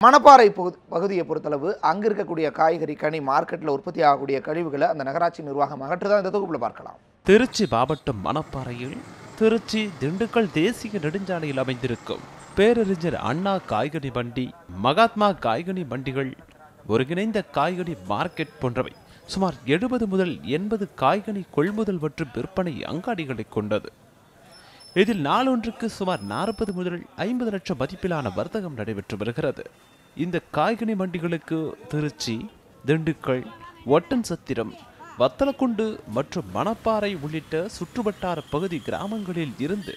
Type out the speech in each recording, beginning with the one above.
மணப்பாறை பகுதியை பொறுத்தளவு அங்கு இருக்கக்கூடிய காய்கறி கனி மார்க்கெட்டில் உற்பத்தி ஆகக்கூடிய கழிவுகளை அந்த நகராட்சி நிர்வாகம் அகற்றுதான் இந்த தொகுப்பில் பார்க்கலாம். திருச்சி மாவட்டம் மணப்பாறையில் திருச்சி திண்டுக்கல் தேசிய நெடுஞ்சாலையில் அமைந்திருக்கும் பேரறிஞர் அண்ணா காய்கனி மண்டி, மகாத்மா காய்கனி மண்டிகள், ஒருங்கிணைந்த காய்கனி மார்க்கெட் போன்றவை சுமார் 70 முதல் 80 காய்கனி கொள்முதல் மற்றும் விற்பனை அங்காடிகளை கொண்டது. இதில் நாளொன்றுக்கு சுமார் 40 முதல் 50 லட்சம் மதிப்பிலான வர்த்தகம் நடைபெற்று வருகிறது. இந்த காய்கனி மண்டிகளுக்கு திருச்சி, திண்டுக்கல், ஒட்டன்சத்திரம், வத்தலக்குண்டு மற்றும் மணப்பாறை உள்ளிட்ட சுற்றுவட்டார பகுதி கிராமங்களில் இருந்து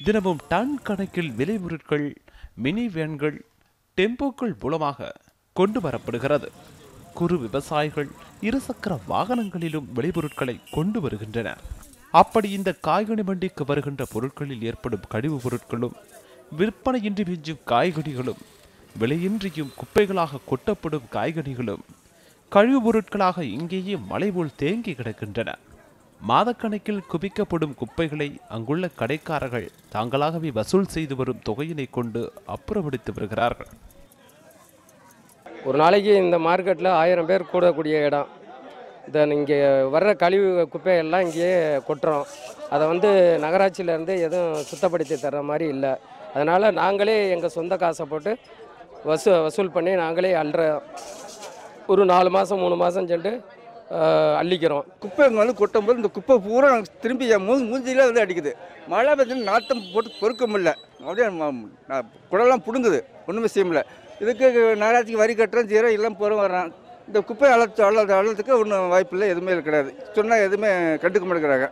தினமும் டன் கணக்கில் விளைபொருட்கள் மினி வேன்கள், டெம்போக்கள் மூலமாக கொண்டு வரப்படுகிறது. குறு விவசாயிகள் இருசக்கர வாகனங்களிலும் விளைபொருட்களை கொண்டு வருகின்றனர். அப்படி இந்த காய்கனி மண்டிக்கு வருகின்ற பொருட்களில் ஏற்படும் கழிவுப் பொருட்களும், விற்பனையின்றி மிஞ்சும் காய்கனிகளும், விலையின்றியும் குப்பைகளாக கொட்டப்படும் காய்கனிகளும் கழிவுப் பொருட்களாக இங்கேயே மலை போல் தேங்கி கிடக்கின்றன. மாதக்கணக்கில் குவிக்கப்படும் குப்பைகளை அங்குள்ள கடைக்காரர்கள் தாங்களாகவே வசூல் செய்து வரும் தொகையினை கொண்டு அப்புறப்படுத்தி வருகிறார்கள். ஒரு நாளைக்கு இந்த மார்க்கெட்டில் 1000 பேர் கூடக்கூடிய இடம். இங்கே வர்ற கழிவு குப்பையெல்லாம் இங்கேயே கொட்டுறோம். அதை நகராட்சியிலேருந்து எதுவும் சுத்தப்படுத்தி தர்ற மாதிரி இல்லை. அதனால் நாங்களே எங்கள் சொந்த காசை போட்டு வசூல் பண்ணி நாங்களே ஒரு 4 மாதம் 3 மாதம் சென்று அள்ளிக்கிறோம். குப்பை கொட்டும்போது இந்த குப்பை பூரா திரும்பி மூஞ்சியில அடிக்குது. மழை பெஞ்சு நாட்டம் போட்டு பொறுக்க முடியல, அப்படியே குடலாம் பிடுங்குது, ஒன்றுமே செய்ய முடியல. இதுக்கு நகராட்சிக்கு வரி கட்டுறோம், ஜீரோ எல்லாம் போகிறோம் வர்றான். இந்த குப்பை அள்ளத்துக்கு ஒன்றும் வாய்ப்பு இல்லை, எதுவுமே கிடையாது. சொன்னால் எதுவுமே கண்டுக்க மாட்டேங்கிறாங்க.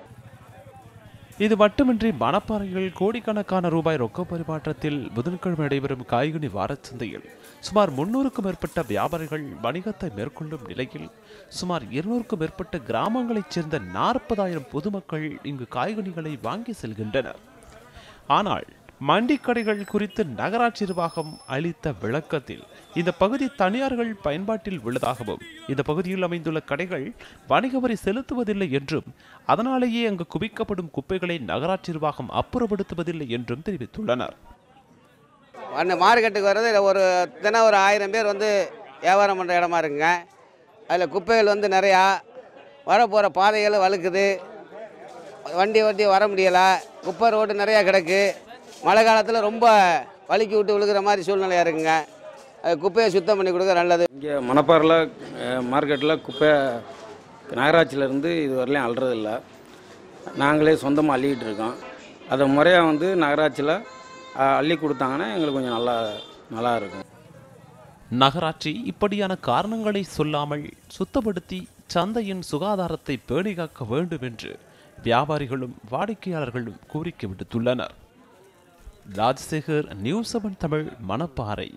இது மட்டுமின்றி மணப்பாறையில் கோடிக்கணக்கான ரூபாய் ரொக்க பரிமாற்றத்தில் புதன்கிழமை நடைபெறும் காய்கனி வாரச்சந்தையில் சுமார் 300க்கும் மேற்பட்ட வியாபாரிகள் வணிகத்தை மேற்கொள்ளும் நிலையில் சுமார் 200க்கும் மேற்பட்ட கிராமங்களைச் சேர்ந்த 40,000 பொதுமக்கள் இங்கு காய்கனிகளை வாங்கி செல்கின்றனர். ஆனால் மண்டி கடைகள் குறித்து நகராட்சி நிர்வாகம் அளித்த விளக்கத்தில் இந்த பகுதி தனியார்கள் பயன்பாட்டில் உள்ளதாகவும், இந்த பகுதியில் அமைந்துள்ள கடைகள் வணிக வரி செலுத்துவதில்லை என்றும், அதனாலேயே அங்கு குவிக்கப்படும் குப்பைகளை நகராட்சி நிர்வாகம் அப்புறப்படுத்துவதில்லை என்றும் தெரிவித்துள்ளனர். அந்த மார்க்கெட்டுக்கு வர்றது ஒரு தினம் ஒரு 1000 பேர் வியாபாரம் பண்ணுற இடமா இருக்குங்க. அதில் குப்பைகள் நிறையா வரப்போகிற பாதைகள் வழுக்குது, வண்டி வர முடியலை, குப்பை ரோடு நிறையா கிடக்கு. மழை காலத்தில் ரொம்ப வலிக்கி விட்டு விழுகிற மாதிரி சூழ்நிலையாக இருக்குங்க. குப்பையை சுத்தம் பண்ணி கொடுக்க நல்லது. இங்கே மணப்பாறையில் மார்க்கெட்டில் குப்பை நகராட்சியிலேருந்து இது வரலையும் அள்ளுறதில்லை. நாங்களே சொந்தமாக அள்ளிக்கிட்டு இருக்கோம். அதை முறையாக நகராட்சியில் அள்ளி கொடுத்தாங்கன்னா எங்களுக்கு கொஞ்சம் நல்லா இருக்கும். நகராட்சி இப்படியான காரணங்களை சொல்லாமல் சுத்தப்படுத்தி சந்தையின் சுகாதாரத்தை பேணி காக்க வேண்டும் என்று வியாபாரிகளும் வாடிக்கையாளர்களும் கோரிக்கை விடுத்துள்ளனர். ராஜசேகர், நியூஸ் 7 தமிழ், மணப்பாறை.